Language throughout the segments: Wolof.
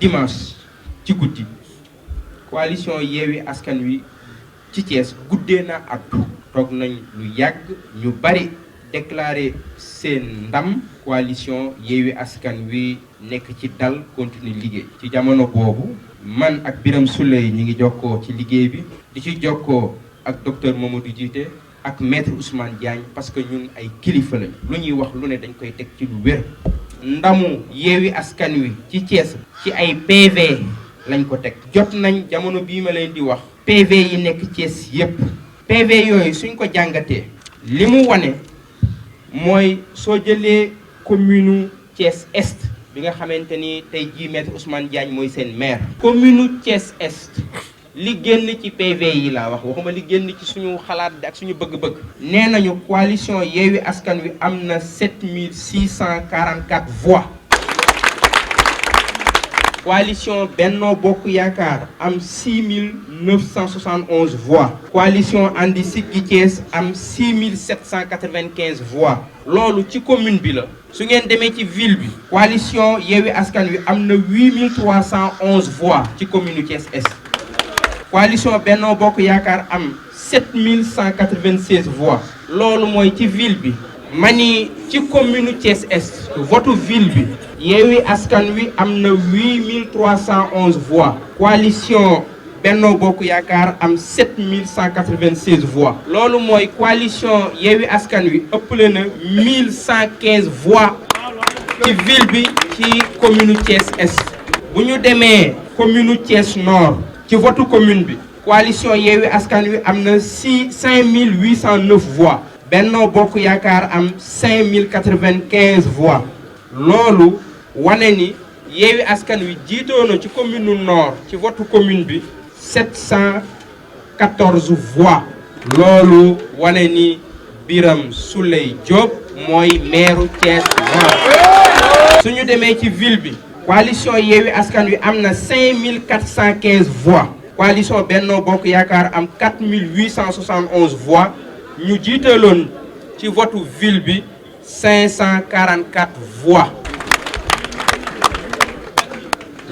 dimanche ci guddi coalition Yewwi Askan Wi ci Thiès guddee na ak toog nañ lu yàgg ñu bari déclaré seen ndam coalition Yewwi Askan Wi nekk ci dal continue liggéey ci jamono boobu man ak Birame Souleye ñi ngi jokkoo ci liggéey bi di ci jokkoo ak docteur Mamadou Djité ak maître Ousmane Diagne parce que ñun ay kilifa lañ lu ñuy wax lu ne dañ koy teg ci lu wér ndamu Yewwi Askan Wi ci Thiès ci ay PV lañ ko teg jot nañ jamono bii ma leen di wax PV yi nekk Thiès yépp PV yooyu suñ ko jàngatee li mu wane mooy soo jëlee commune Thiès Est bi nga xamante ni tey jii maître Ousmane Diagne mooy seen maire commune Thiès Est li génn ci PV yi laa waxuma li génn ci suñu xalaat ak suñu bëgg-bëgg nee nañu coalition Yewwi Askan Wi am na 7644 voix coalition Benno Bokk Yaakaar am 6971 voix coalition Andi Siggi Thiès am 6795 voix loolu ci commune bi la su ngeen demee ci ville bi coalition Yewwi Askan Wi am na 8311 voix ci commune Thiès Est coalition Benno Bokk Yaakaar am 7196 voix loolu mooy ci ville bi mani ci commune Thiès Est vote ville bi Yewwi Askan Wi am na 8311 voix coalition Benno Bokk Yaakaar am 7196 voix loolu mooy coalition Yewwi Askan Wi ëppale na 1115 voix ci ville bi ci commune Thiès Est bu ñu demee commune Thiès Nord ci vote commune bi coalition Yewwi Askan Wi am na 5809 voix Benno Bokk Yaakaar am 5095 voix loolu wane ni Yewwi Askan Wi jiitoo na ci commune Nord ci vote commune bi 714 voix loolu wane ni Birame Souleye Diop mooy maire Thiès Nord suñu demee ci ville bi coalition Yewwi Askan Wi am na 5415 voix coalition Benno Bokk Yaakaar am 4871 voix ñu jiitaloon ci votu ville bi 544 voix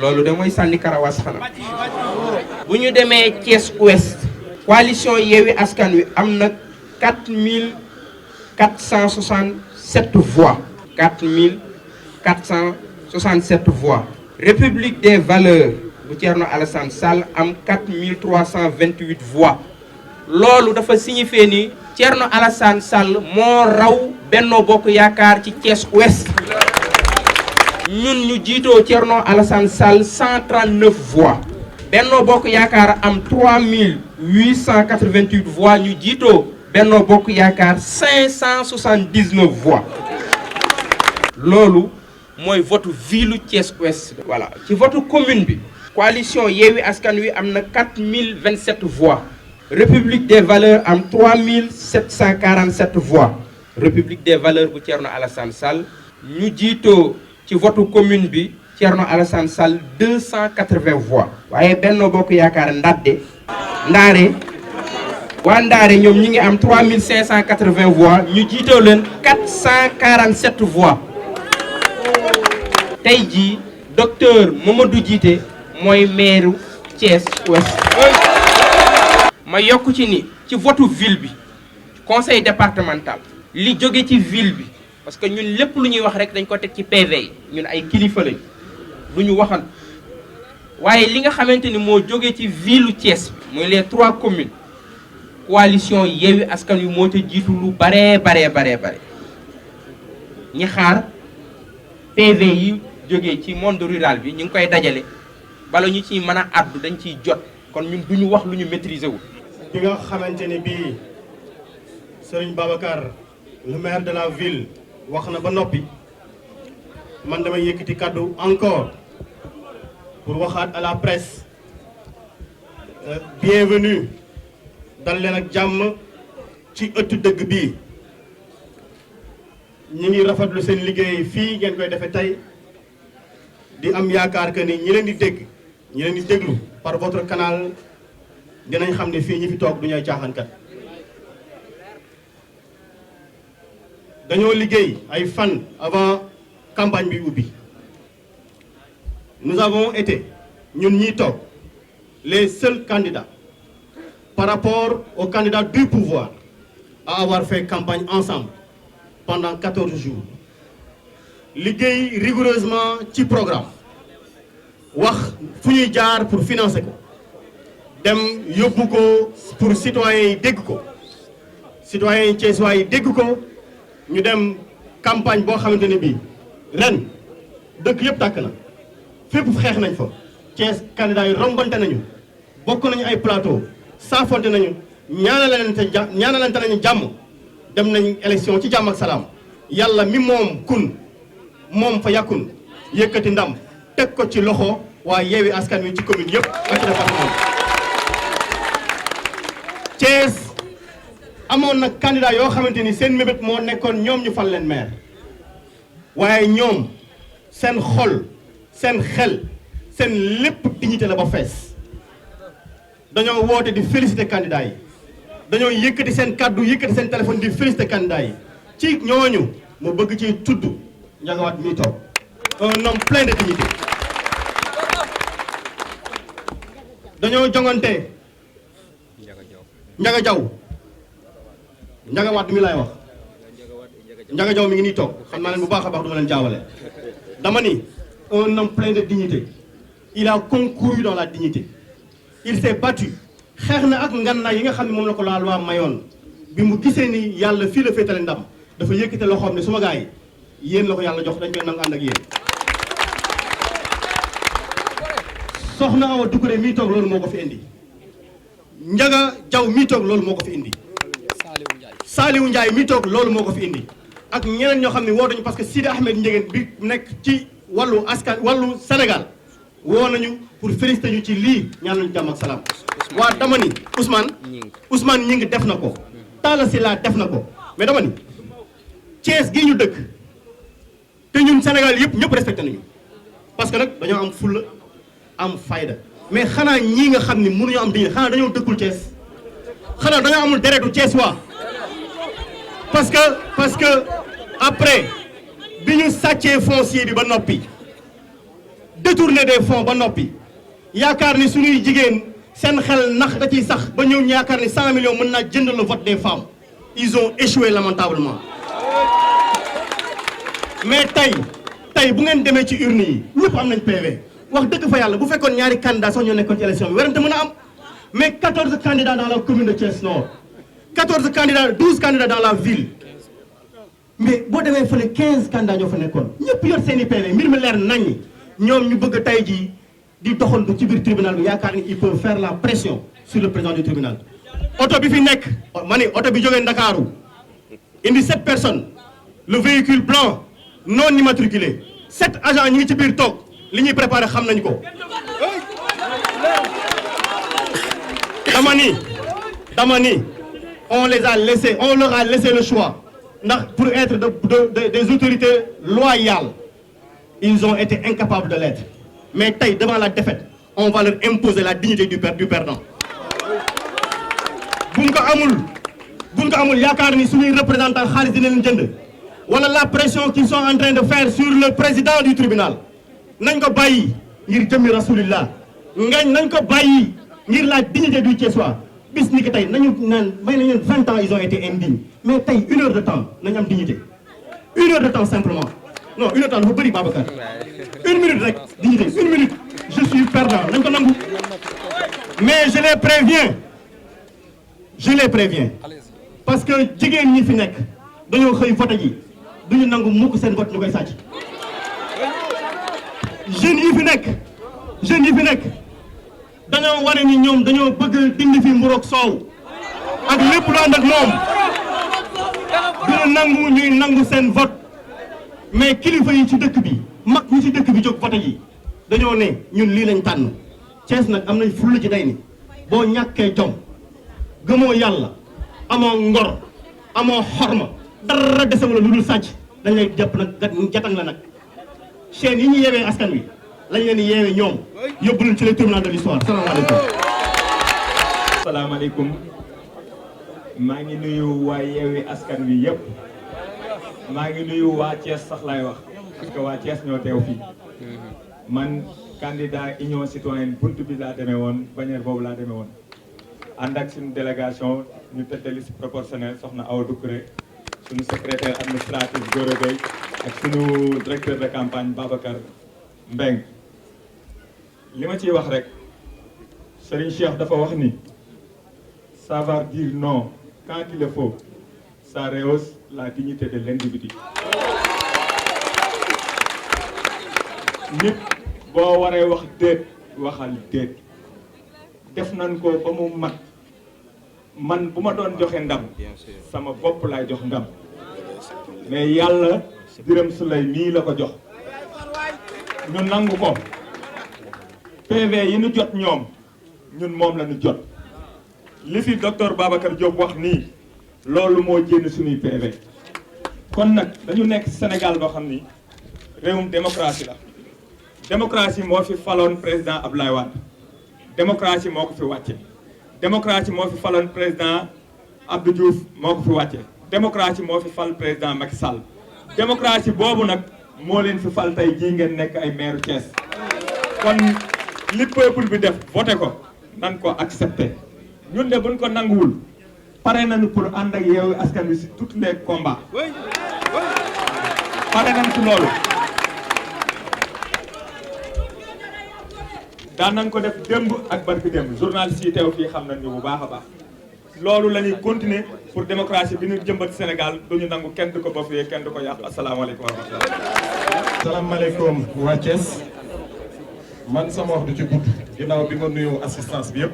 loolu de mooy sànni karawaas xanaa bu ñu demee Thiès Ouest coalition Yewwi Askan Wi am na 4467 voix 4467 voix République des Valeurs bu Thierno Alassane Sall am 4328 voix loolu dafa signifié ni Thierno Alassane Sall moo raw Benno Bokk Yaakaar ci Thiès Ouest ñun ñu jiitoo Thierno Alassane Sall 139 voix Benno Bokk Yaakaar am 3888 voix ñu jiitoo Benno Bokk Yaakaar 579 voix loolu mooy vote ville Thiès Ouest voilà ci vote commune bi coalition Yewwi Askan Wi am na 4027 voix République des Valeurs am 3747 voix République des Valeurs bu Thierno Alassane Sall ñu jiitoo ci vote commune bi Thierno Alassane Sall 280 voix waaye Benno Bokk Yaakaar Ndaare waa Ndaare ñoom ñi ngi am 3580 voix ñu jiitoo leen 447 voix tey jii docteur Mamadou Djité mooy maire Thiès Ouest ma yokk ci ni ci votu ville bi conseil départemental li jóge ci ville bi parce que ñun lépp lu ñuy wax rek dañ ko teg ci PV yi ñun ay kilifa lañ lu ñu waxal waaye li nga xamante ni moo jóge ci ville Thiès bi mooy les 3 communes coalition Yewwi Askan Wi moo ca jiitu lu bare ñi xaar PV yi jóge ci monde rural bi ñu ngi koy dajale bala ñu ciy mën a addu dañ ciy jot kon ñun duñu wax lu ñu maîtriser wu. bi nga xamante ni bii Serigne Babacar le maire de la ville wax na ba noppi man damay yëkkati kàddu encore pour waxaat à la presse bienvenue dal leen ak jàmm ci ëttu dëgg bii ñi ngi rafetlu seen liggéey fii ngeen koy defee tey di am yaakaar que ni ñi leen di dégg ñi leen di déglu par votre canal dinañ xam ne fii ñi fi toog du ñuy caaxaankat dañoo liggéey ay fan avant campagne bi ubbi nous avons été, ñun ñi toog, les seuls candidats par rapport aux candidats du pouvoir à avoir fait campagne ensemble pendant 14 jours. Liggéey rigoureusement ci programme wax fu ñuy jaar pour financer ko dem yóbbu ko pour citoyens yi dégg ko citoyens yi Thiessois yi dégg ko ñu dem campagne boo xamante ne bii ren dëkk yëpp tàkk na fépp xeex nañ fa Thiès candidats yi rombante nañu bokk nañu ay plateau saafonte nañu ñaanalante nañu jàmm dem nañ élection ci jàmm ak salaam yàlla mi moom kun moom fa yàkkun yëkkati ndam teg ko ci loxo waa Yewwi Askan Wi ci commune yëpp ak ci département Thiès amoon na candidat yoo xamante ni seen mébét moo nekkoon ñoom ñu fal leen maire waaye ñoom seen xol seen xel seen lépp dignité la ba fees dañoo woote di féliciter candidat yi dañoo yëkkati seen kàddu yëkkati seen téléphone di féliciter candidat yi ci ñooñu mu bëgg ci tudd Ndiaga Wade mi toog un homme plein de dignité dañoo jongante Ndiaga Diaw Ndiaga Wade mi laay wax Ndiaga Diaw mi ngi nii toog xam naa leen bu baax a baax du ma leen jaawale dama ni un homme plein de dignité il a concouru dans la dignité il s'est battu xeex na ak ngannaay yi nga xam ne moom la ko la loi mayoon bi mu gisee ni yàlla fii la féetale ndam dafa yëkkate loxoom ne suma gars yi yéen la ko yàlla jox dañ koy nangu ànd ak yéen soxna Awa Doucouré mii toog loolu moo ko fi indi Ndiaga Diaw mii toog loolu moo ko fi indi Saliou Ndiaye mii toog loolu moo ko fi indi ak ñeneen ñoo xam ne woo nañu parce que Sidi Ahmed Ndiéguène bi nekk ci wàllu askan wàllu Sénégal woo nañu pour féliciter ñu ci lii ñaan nañu jàmm ak salaam waa dama ni Ousmane Gningue def na ko Talla Sylla def na ko mais dama ni Thiès gii ñu dëkk te ñun Sénégal yëpp ñëpp respecté nañu parce que nag dañoo am fulla am fayda mais xanaa ñii nga xam ni mënuñu am diine xanaa dañoo dëkkul Thiès xanaa dañoo amul deretu Thiès waa parce que après bi ñu sàccee foncier bi ba noppi détourner des fonds ba noppi yaakaar ni suñuy jigéen seen xel nax da ciy sax ba ñëw ñu yaakaar ni 100 millions mën naa jënd le vote des femmes ils ont échoué lamentablement mais tey bu ngeen demee ci urne yi ñëpp am nañ PV wax dëgg fa yàlla bu fekkoon ñaari candidats sax ñoo nekkoon ci élection bi werante mën a am mais 14 candidats dans la commune de Thiès Nord 14 candidats 12 candidats dans la ville mais boo demee fële 15 candidats ñoo fa nekkoon ñëpp yor seen i PV mbir mi leer naññi ñoom ñu bëgg tey jii di doxantu ci biir tribunal bi yaakaar ni il peut faire la pression sur le président du tribunal. oto bi fi nekk ma ni oto bi jógee Ndakaaru indi 7 personnes le véhicule blanc non immatriculé 7 agents ñi ngi ci biir toog li ñuy préparé xam nañ ko. dama ni on les a laissé on leur a laissé le choix ndax pour être des autorités loyales ils ont été incapables de l'être mais tey devant la défaite on va leur imposer la dignité du perdant. buñ ko amul yaakaar ni suñuy représentant xaalis dina leen jënd wala la pression qu'ils sont en train de faire sur le président du tribunal nañ ko bàyyi ngir jëmmi rasulillah nañ ko bàyyi ngir la dignité du Thiessois bis ni ki tey nañu naan may nañ leen 20 ans ils ont été indignes mais tey 1 heure de temps nañ am dignité 1 heure de temps simplement non 1 heure de temps dafa bëri Babacar 1 minute rek dignité 1 minute je suis perdant nañ ko nangu mais je les préviens parce que jigéen ñi fi nekk dañoo xëy vote ji duñu nangu mukk seen vote ñu koy sàcc jeunes yi fi nekk dañoo wane ni ñoom dañoo bëgg dindi fi mburoog soow ak lépp lu ànd ak moom duñu ñuy nangu seen vote mais kilifa yi ci dëkk bi mag ñi ci dëkk bi jóg vote yi dañoo ne ñun lii lañ tànn Thiès nag am nañ fulla ci day ni boo ñàkkee jom gëmoo yàlla amoo ngor amoo xorma dara desewula lu dul sàcc dañ lay jàpp nag jatang la nag chaîne yi ñu yeewee askan wi lañ leen di yeewee ñoom yóbbu leen ci les tribunaux de l'histoire salaamaaleykum. salaamaaleykum maa ngi nuyu waa Yewwi Askan Wi yëpp maa ngi nuyu waa Thiès sax laay wax parce que waa Thiès ñoo teew fii man candidat union citoyenne bunt bi laa demee woon bannière boobu laa demee woon ànd ak suñu délégation ñu tête de liste proportionnelle soxna Awa Doucouré suñu secrétaire administratif Gora Gueye ak suñu directeur de campagne Babacar Mbeng li ma ciy wax rek Serigne Cheikh dafa wax ni savoir dire non quand il le faut ça rehausse la dignité de l'individu. nit boo waree wax déet waxal déet def nañ ko ba mu mat man bu ma doon joxe ndam sama bopp laay jox ndam mais yàlla Birame Souleye nii la ko jox ñu nangu ko PV yi ñu jot ñoom ñun moom la ñu jot li fi docteur Babacar Diop wax nii loolu moo génn suñuy PV kon nag dañu nekk Sénégal boo xam ni réewum démocratie la démocratie moo fi faloon président Abdoulaye Wade démocratie moo ko fi wàcce démocratie moo fi faloon président Abdou Diouf moo ko fi wàcce démocratie moo fi fal président Macky Sall démocratie boobu nag moo leen fi fal tey jii ngeen nekk ay maire Thiès kon li peuple bi def voté ko nan ko accepté ñun de buñ ko nanguwul pare nañu pour ànd ak Yewwi Askan Wi si tous les combats pare nañ ci loolu daan nañ ko def démb ak barki démb journaliste yi teew fii xam nañ ñu bu baax a baax loolu la ñuy continuer pour démocratie bi ñu jëmbat Sénégal duñu nangu kenn du ko bafoué kenn du ko yàq asalaamaaleykum wa rahmatulah. salaamaaleykum waa Thiès man sama wax du ci gudd ginnaaw bi ma nuyoo assistance bi yëpp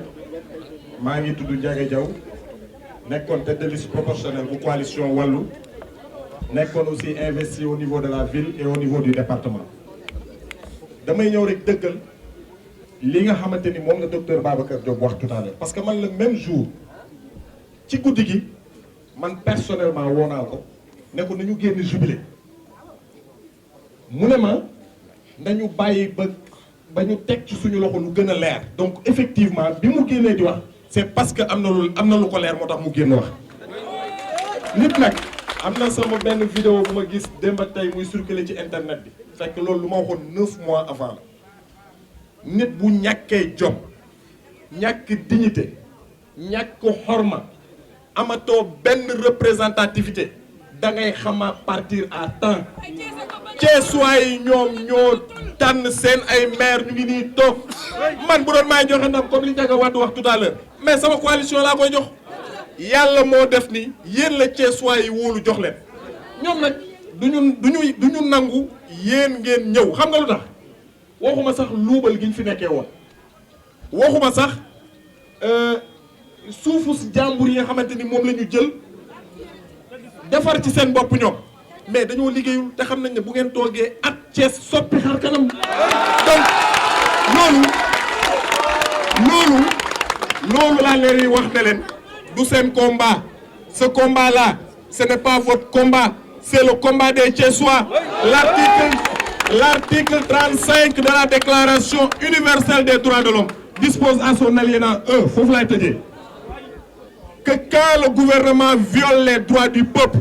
maa ngi tudd Ndiaga Diaw nekkoon tête de liste proportionnelle bu coalition Wallu nekkoon aussi investi au niveau de la ville et au niveau du département damay ñëw rek dëggal li nga xamante ni moom la docteur Babacar Diop wax tout à l'heure parce que man le même jour ci guddi gi man personnellement woo naa ko ne ko nañu génn jubilé mu ne ma nañu bàyyi ba ñu teg ci suñu loxo lu gën a leer donc effectivement bi mu génnee di wax c'est parce que am na lu ko leer moo tax mu génn wax nit nag am na sama benn vidéo bu ma gis démb ak tey muy circuler ci internet bi fekk loolu lu ma waxoon 9 mois avant la nit bu ñàkkee jom ñàkk dignité ñàkk xorma amatoo benn représentativité da ngay xama partir à temps Thiessois yi ñoom ñoo tànn seen ay maire ñu ngi nii toog man bu doon maay joxe ndam comme li Ndiaga Wade wax tout à l'heure mais sama coalition laa koy jox yàlla moo def ni yéen la Thiessois yi wóolu jox leen ñoom nag duñu nangu yéen ngeen ñëw xam nga lu tax waxuma sax luubal gi ñu fi nekkee woon waxuma sax suufu si jàmbur yi nga xamante ni moom la ñu jël defar ci seen bopp ñoom mais dañoo liggéeyul te xam nañ ne bu ngeen toogee at Thiès soppi xar kanam donc loolu laa leen wax ne leen du seen combat ce combat là ce n'est pas votre combat c'est le combat des Thiessois l'article 35 de la déclaration universelle des droits de l'homme dispose à son alinéa 1 foofu laay tëjee que quand le gouvernement viole les droits du peuple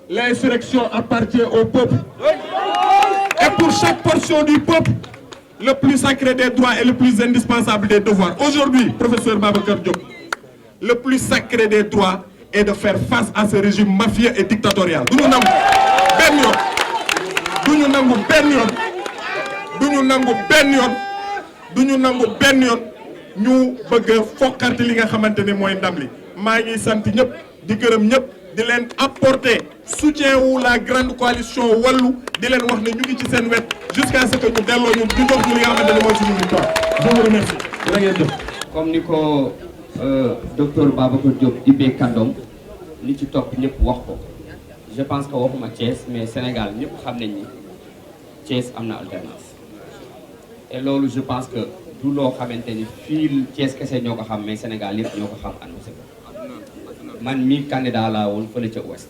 l'insurrection appartient au peuple et pour chaque portion du peuple le plus sacré des droits et le plus indispensable des devoirs aujourd'hui professeur Babacar Diop le plus sacré des droits est de faire face à ce régime mafieux et dictatorial duñu nangu benn yoon duñu nangu benn yoon ñu bëgg a foqarti li nga xamante ni mooy ndam li maa ngi sant ñëpp di gërëm ñëpp di leen apporter soutien wu la grande coalition Wallu di leen wax ne ñu ngi ci seen wet jusqu'à ce que ñu delloo ñu di jox ñu li nga xamante ni mooy suñu victoire je vous remercie. jërëjëf. comme ni ko docteur Babacar Diop ibbee kàddoom li ci topp ñëpp wax ko je pense que waxuma Thiès mais Sénégal ñëpp xam nañ ni Thiès am na alternance et loolu je pense que du loo xamante ni fii Thiès kese ñoo ko xam mais Sénégal yëpp ñoo ko xam annoncé ko man mii candidat laa woon fële ca ouest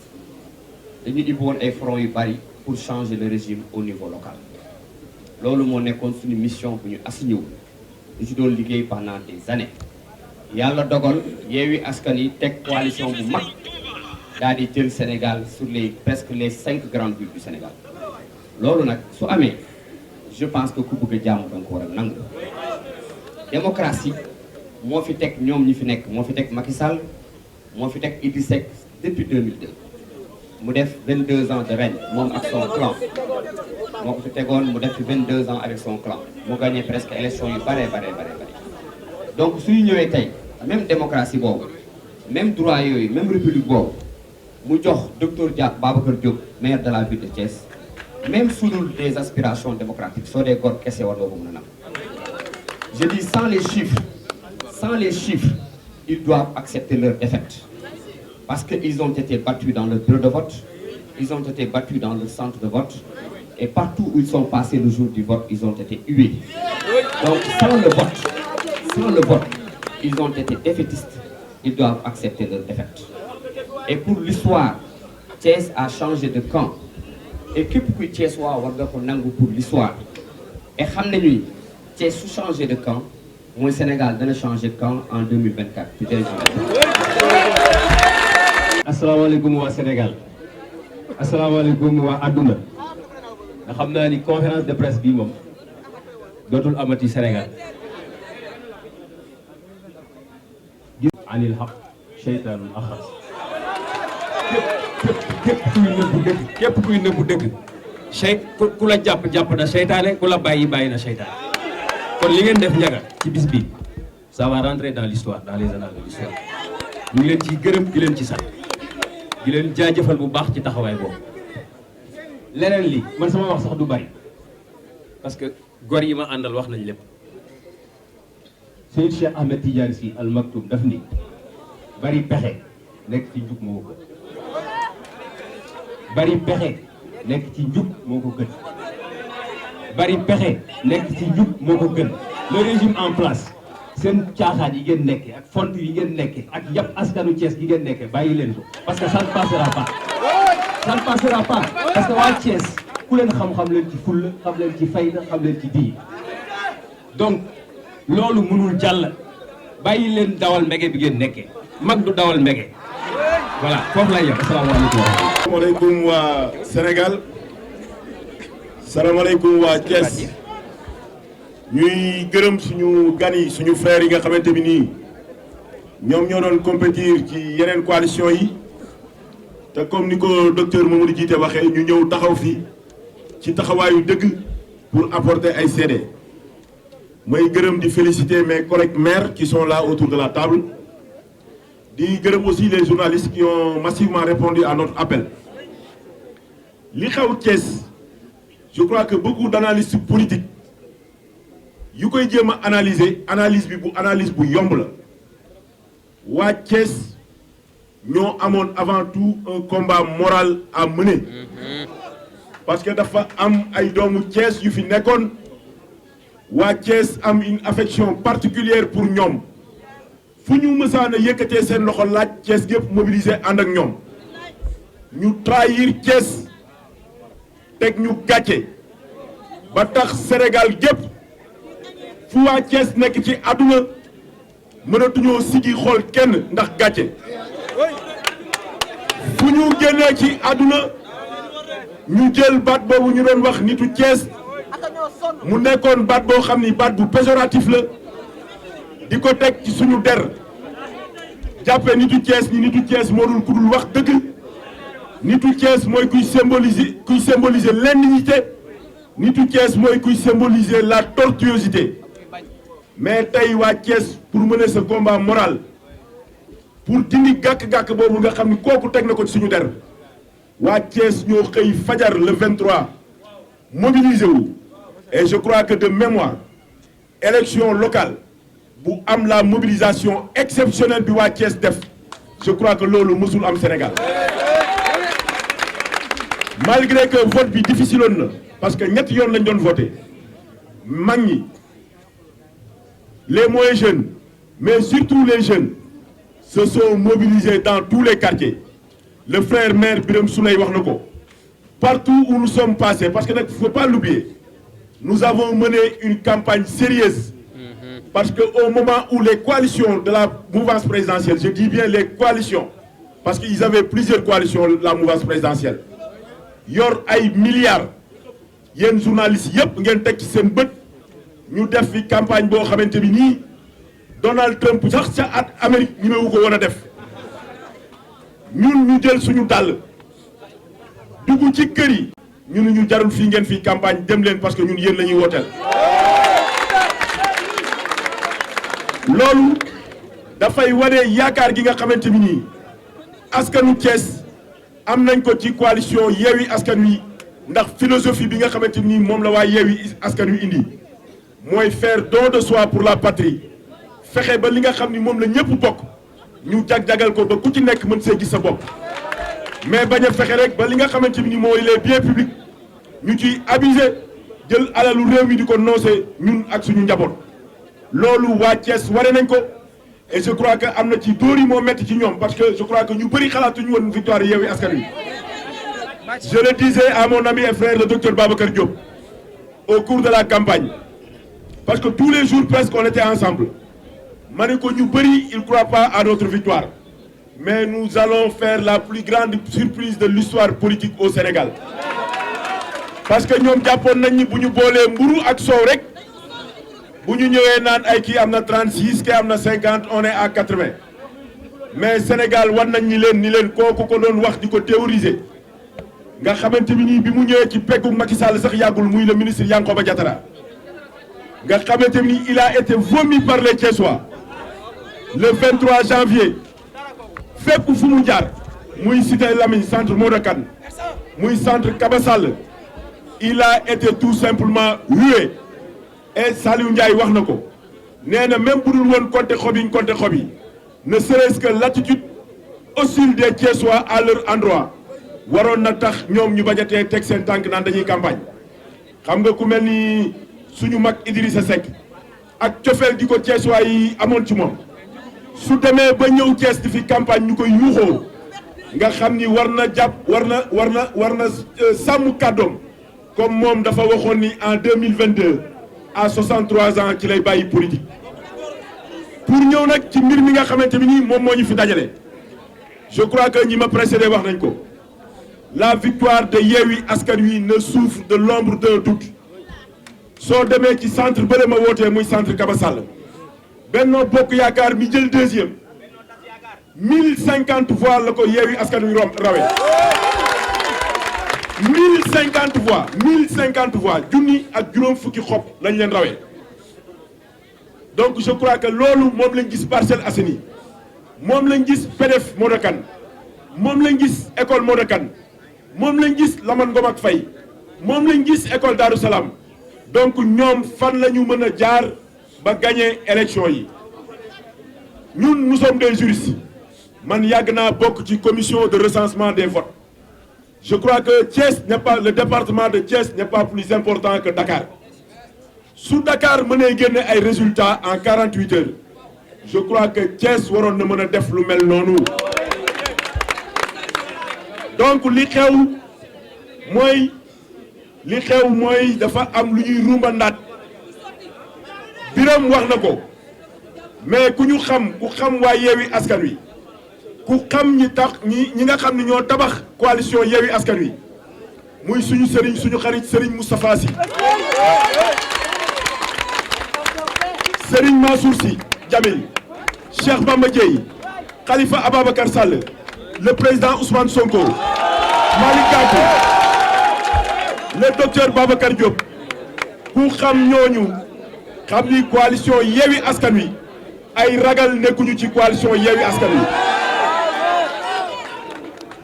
dañu ibbi woon ay front yu bari pour changer le régime au niveau local loolu moo nekkoon suñu mission bu ñu assigné wu ñu ci doon liggéey pendant des années yàlla dogal Yewwi Askan Wi teg coalition bu mag daal di jël Sénégal sur presque les 5 grandes villes du Sénégal loolu nag su amee je pense que ku bëgg a jàmm da nga ko war a nangu. démocratie moo fi teg ñoom ñi fi nekk moo fi teg Macky Sall moo fi teg Idrissa Seck depuis 2002 mu def 22 ans de règne moom ak son clan moo ko fi tegoon mu def fi 22 ans avec son clan mu gagné presque élection yu bare. donc suñu ñëwee tey même démocratie boobu même droit yooyu même république boobu mu jox docteur Babacar Diop maire de la ville de Thiès même sudul des aspirations démocratiques soo dee góor kese war nga ko mën a nam. Je dis sans les chiffres, ils doivent accepter leur défaite. Parce qu'ils ont été battus dans le bureau de vote, ils ont été battus dans le centre de vote, et partout où ils sont passés le jour du vote, ils ont été hués. Donc sans le vote, ils ont été défaitistes, ils doivent accepter leur défaite. Et pour l'histoire, Thiès a changé de camp. Et képp kuy Thiès waa war nga ko nangu pour l'histoire. Et xam nañu Thiès su changé de camp mooy Sénégal dana changé de camp en 2024. asalaamaaleykum waa Sénégal asalaamaaleykum waa àdduna nga xam naa ni conférence de presse bii moom dootul amati Sénégal. anil xaq seytaanul axras képp kuy nëbbu dëgg ku la jàpp na seytaane ku la bàyyi na seytaane. kon li ngeen def njaga ci bis bi ça va rentrer dans l'histoire dans les annales de l'histoire ñu ngi leen ciy gërëm di leen ci sant di leen jaajëfal bu baax ci taxawaay boobu. leneen li man sama wax sax du bari parce que gor yi ma àndal wax nañ lépp. Seyd Cheikh Ahmed Tidiane Sy Al Maktoum daf ni bari pexe nekk ci njub moo ko gën bari pexe nekk ci njub moo ko gën bari pexe nekk ci njub moo ko gën. le régime en place seen caaxaan yi ngeen nekkee ak font yi ngeen nekkee ak yàpp askanu Thiès yi ngeen nekkee bàyyi leen ko parce que ça ne passera pas. ça ne passera pas parce que waa Thiès ku leen xam leen ci fulla xam leen ci fayda xam leen ci diine donc loolu mënul jàll bàyyi leen dawal mbege bi ngeen nekkee mag du dawal mbege voilà foofu lay yem. asalaamaaleykum waa Sénégal. salaamaaleykum waa Thiès ñuy gërëm suñu gan yi suñu frères yi nga xamante bi nii ñoom ñoo doon compétir ci yeneen coalition yi te comme ni ko docteur Mamadou Djité waxee ñu ñëw taxaw fi ci taxawaayu dëgg pour apporter ay seede mooy gërëm di féliciter mes collègues maires qui sont là autour de la table di gërëm aussi les journalistes qui ont massivement répondu à notre appel li xew Thiès. Je crois que beaucoup d'analystes politiques yu koy jéem a analyse bi bu analyse bu yomb la waa Thiès ñoo amoon avant tout un combat moral à mener parce que dafa am ay doomu Thiès yu fi nekkoon waa Thiès am une affection particulière pour ñoom fu ñu mësaan a yëkkatee seen loxo laaj Thiès gépp mobiliser ànd ak ñoom ñu trahir Thiès teg ñu gàcce ba tax Sénégal gépp fu waa Thiès nekk ci àdduna mënatuñoo sigi xool kenn ndax gàcce fu ñu génnee ci àdduna ñu jël baat boobu ñu doon wax nitu Thiès mu nekkoon baat boo xam ni baat bu péjoratif la di ko teg ci suñu der jàppe nitu Thiès ni nitu Thiès moo dul ku dul wax dëgg nitu Thiès mooy kuy symboliser l'indignité nitu Thiès mooy kuy symboliser la tortuosité mais tey waa Thiès pour mener ce combat moral pour dindi gàkk-gàkk boobu nga xam ni kooku teg na ko ci suñu der waa Thiès ñoo xëy fajar le 23 mobilisé wu et je crois que de mémoire élection locale bu am la mobilisation exceptionnelle bi waa Thiès def je crois que loolu mësul am Sénégal malgré que vote bi difficile woon na parce que ñetti yoon lañ doon voté mag ñi les moins jeunes mais surtout les jeunes se sont mobilisés dans tous les quartiers le frère maire Birame Souleye wax na ko partout où nous sommes passés parce que nag faut pas l'oublier nous avons mené une campagne sérieuse parce que au moment où les coalitions de la mouvance présidentielle je dis bien les coalitions parce qu'ils avaient plusieurs coalitions la mouvance présidentielle yor ay milliards yéen journalistes yëpp ngeen teg ci seen bët ñu def fi campagne boo xamante bi nii Donald Trump sax ca at Amérique ñemewu ko woon a def ñun ñu jël suñu dàll dugg ci kër yi ñu ne ñu jarul fii ngeen fi campagne dem leen parce que ñun yéen la ñuy wooteel. loolu dafay wane yaakaar gi nga xamante bi nii askanu Thiès am nañ ko ci coalition Yewwi Askan Wi ndax philosophie bi nga xamante ni moom la waa Yewwi Askan Wi indi mooy faire don de soi pour la patrie fexe ba li nga xam ni moom la ñëpp bokk ñu jag-jagal ko ba ku ci nekk mën see gis sa bopp mais bañ a fexe rek ba li nga xamante ni mooy les biens publics ñu ciy abuser jël alalu réew mi di ko noose ñun ak suñu njaboot loolu waa Thiès ware nañ ko et je crois que am na ci dóor yi moo metti ci ñoom parce que je crois que ñu bëri xalaatuñu woon victoire Yewwi Askan Wi. Je le disais à mon ami et frère le docteur Babacar Diop au cours de la campagne parce que tous les jours presque on était ensemble ma ne ko ñu bëri il croit pas à notre victoire mais nous allons faire la plus grande surprise de l'histoire politique au Sénégal parce que ñoom jàppoon nañ ni bu ñu boolee mburu ak soow rek bu ñu ñëwee naan ay kii am na 36 kii am na 50 on est à 80 mais Sénégal war nañ ni leen kooku ko doon wax di ko théoriser nga xamante ni nii bi mu ñëwee ci peggu Macky Sall sax yàggul muy le ministre Yankhoba Diattara nga xamante ni il a été vomi par les Thiessois le 23 janvier fépp fu mu jaar muy cité Lamine centre Modou Kane muy centre Kaba Sall il a été tout simplement hué et Saliou Ndiaye wax na ko nee na même bu dul woon compter xob yi ne serait-ce que l'attitude hostile des Thiessois à leur endroit waroon na tax ñoom ñu bajatee teg seen tànk naan dañuy campagne xam nga ku mel ni suñu mag Idrissa Seck ak cofeel di ko Thiessois yi amoon ci moom su demee ba ñëw Thiès di fi campagne ñu koy yuuxoo nga xam ni war na jàpp war na sàmm kàddoom comme moom dafa waxoon ni en 2022 à 63 ans ci lay bàyyi politique pour ñëw nag ci mbir mi nga xamante ni moom moo ñu fi dajale je crois que ñi ma précédé wax nañ ko la victoire de Yewwi Askan Wi ne souffre de l'ombre d'un doute soo demee ci centre bële ma wootee muy centre Kaba Sall Benno Bokk Yaakaar mi jël deuxième 1050 voix la ko Yewwi Askan Wi rawee 1050 voix junni ak juróom fukki xob lañ leen rawee donc je crois que loolu moom lañ gis Parcelles Assainies moom lañ gis PDF Modou Kane moom lañ gis école Modou Kane moom lañ gis Lamane Ngom ak Faye moom lañ gis école Darou Salam donc ñoom fan la ñu mën a jaar ba gagner élection yi ñun nous sommes des juristes man yàgg naa bokk ci commission de recensement des votes je crois que Thiès n'est pas le département de Thiès n'est pas plus important que Dakar su Dakar mënee génne ay résultats en 48 heures je crois que Thiès waroon na mën a def lu mel noonu donc li xew mooy dafa am lu ñuy rumbandaat Biram wax na ko mais ku xam waa Yewwi Askan Wi ku xam ñi nga xam ne ñoo tabax coalition Yewwi Askan Wi muy suñu sëriñ suñu xarit Serigne Moustapha Sy Serigne Mansour Sy Djamil Cheikh Bamba Dièye Khalifa Ababacar Sall le président Ousmane Sonko Malick Gakou le docteur Babacar Diop ku xam ñooñu xam ni coalition Yewwi Askan Wi ay ragal nekkuñu ci coalition Yewwi Askan Wi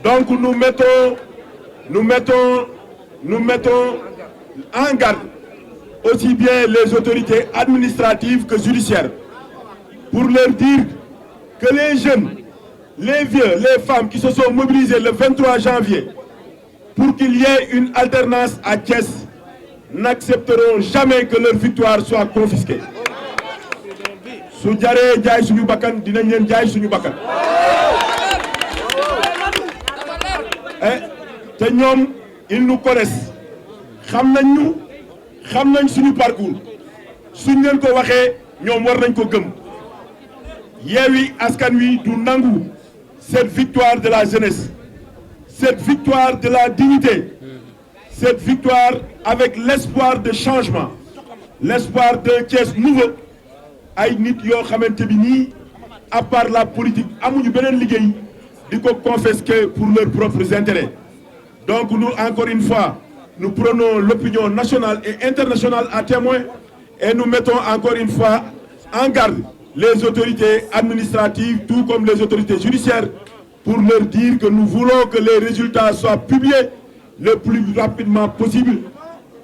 donc nous mettons en garde aussi bien les autorités administratives que judiciaires pour leur dire que les jeunes, les vieux, les femmes qui se sont mobilisés le 23 janvier pour qu'il y ait une alternance à Thiès n'accepteront jamais que leur victoire soit confisquée. su jaree jaay suñu bakkan dinañ leen jaay suñu bakkan te ñoom ils nous connaissent xam nañ suñu parcours suñ leen ko waxee ñoom war nañ ko gëm Yewwi Askan Wi du nangu cette victoire de la jeunesse cette victoire de la dignité cette victoire avec l'espoir de changement, l'espoir d'un Thiès nouveau. Ay nit yoo xamante bi nii à part la politique amuñu beneen liggéey di ko confisquer pour leurs propres intérêts. Donc nous, encore une fois, nous prenons l'opinion nationale et internationale à témoin et nous mettons encore une fois en garde les autorités administratives, tout comme les autorités judiciaires, pour leur dire que nous voulons que les résultats soient publiés le plus rapidement possible.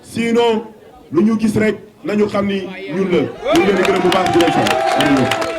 Sinon, lu ñu gis rek nañu xam ni ñun la ñu leen di gërëm bu baax di leen sant.